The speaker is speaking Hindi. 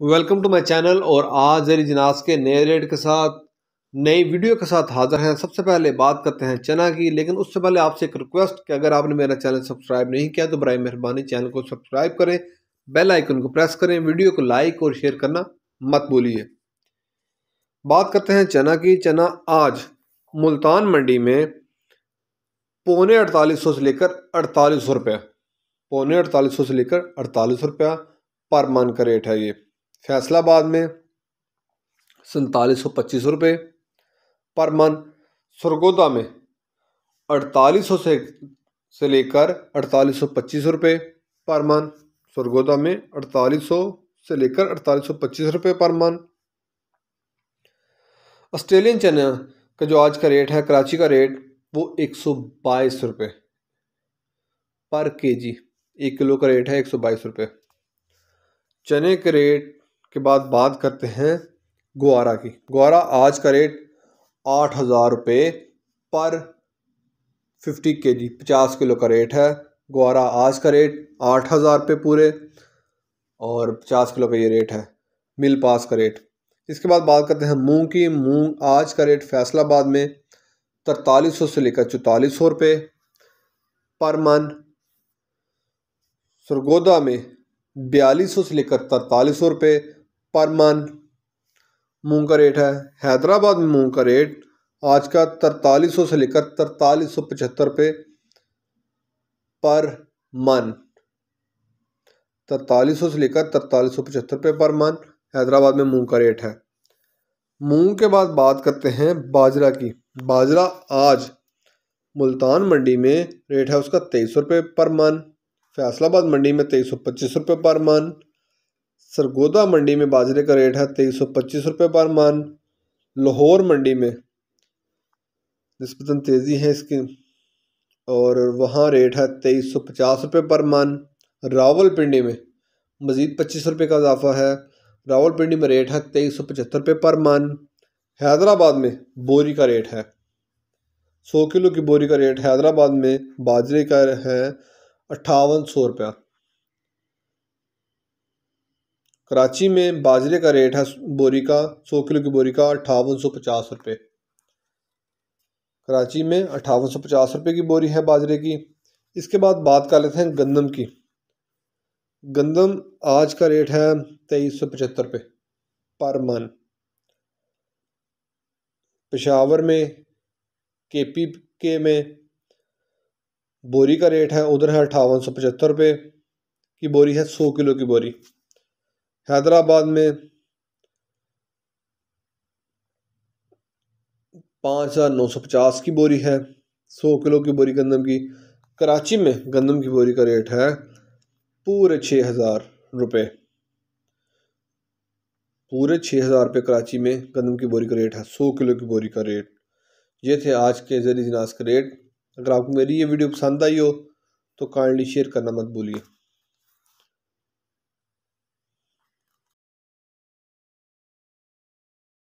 Welcome to my channel. और आज जरी जिनास के नए रेट के साथ नई वीडियो के साथ हाजिर हैं। सबसे पहले बात करते हैं चना की, लेकिन उससे पहले आपसे एक रिक्वेस्ट कि अगर आपने मेरा चैनल सब्सक्राइब नहीं किया तो बराए मेहरबानी चैनल को सब्सक्राइब करें, बेल आइकन को प्रेस करें, वीडियो को लाइक और शेयर करना मत भूलिए। बात करते हैं चना की। चना आज मुल्तान मंडी में पौने 4800 से लेकर 4800 रुपया, पौने 4800 से लेकर 4800 रुपया पर मन का रेट है। ये फैसलाबाद में 4725 रुपये पर मन, सरगोदा में 4800 से लेकर 4825 रुपये पर मन, सरगोदा में 4800 से लेकर 4825 रुपये पर मन। ऑस्ट्रेलियन चना का जो आज का रेट है, कराची का रेट वो 122 रुपये पर केजी, 1 किलो का रेट है 122 रुपये। चने के रेट के बाद बात करते हैं ग्वारा की। ग्वारा आज का रेट 8000 रुपये पर 50 केजी, 50 किलो का रेट है। ग्वारा आज का रेट 8000 रुपये पूरे और 50 किलो का ये रेट है, मिल पास का रेट। इसके बाद बात करते हैं मूंग की। मूंग आज का रेट फैसलाबाद में 4300 से लेकर 4400 रुपये पर मन, सरगोदा में 4200 से लेकर 4300 रुपये पर मन मूंग का रेट है। हैदराबाद में मूंग का रेट आज का 4300 से लेकर 4375 रुपये पर मन, 4300 से लेकर 4375 रुपये पर मन हैदराबाद में मूंग का रेट है। मूंग के बाद बात करते हैं बाजरा की। बाजरा आज मुल्तान मंडी में रेट है उसका 2300 रुपये पर मन, फैसलाबाद मंडी में 2325 रुपये पर मन, सरगोदा मंडी में बाजरे का रेट है 2325 रुपये पर मन, लाहौर मंडी में निस्बतन तेज़ी है इसकी और वहाँ रेट है 2350 रुपये पर मन। रावलपिंडी में मज़ीद 25 रुपये का इजाफा है, रावलपिंडी में रेट है 2375 रुपये पर मन। हैदराबाद में बोरी का रेट है 100 किलो की बोरी का रेट हैदराबाद में बाजरे का है 5800 रुपया। कराची में बाजरे का रेट है बोरी का 100 किलो की बोरी का 5850 रुपये, कराची में 5850 रुपये की बोरी है बाजरे की। इसके बाद बात कर लेते हैं गंदम की। गंदम आज का रेट है 2375 रुपये पर मन। पेशावर में केपी के में बोरी का रेट है उधर है 5875 रुपये की बोरी है, 100 किलो की बोरी। हैदराबाद में 5950 की बोरी है, 100 किलो की बोरी गंदम की। कराची में गंदम की बोरी का रेट है पूरे 6000 रुपये, पूरे 6000 रुपये कराची में गंदम की बोरी का रेट है, 100 किलो की बोरी का रेट। ये थे आज के ज़रिए जिनास के रेट। अगर आपको मेरी ये वीडियो पसंद आई हो तो काइंडली शेयर करना मत भूलिए।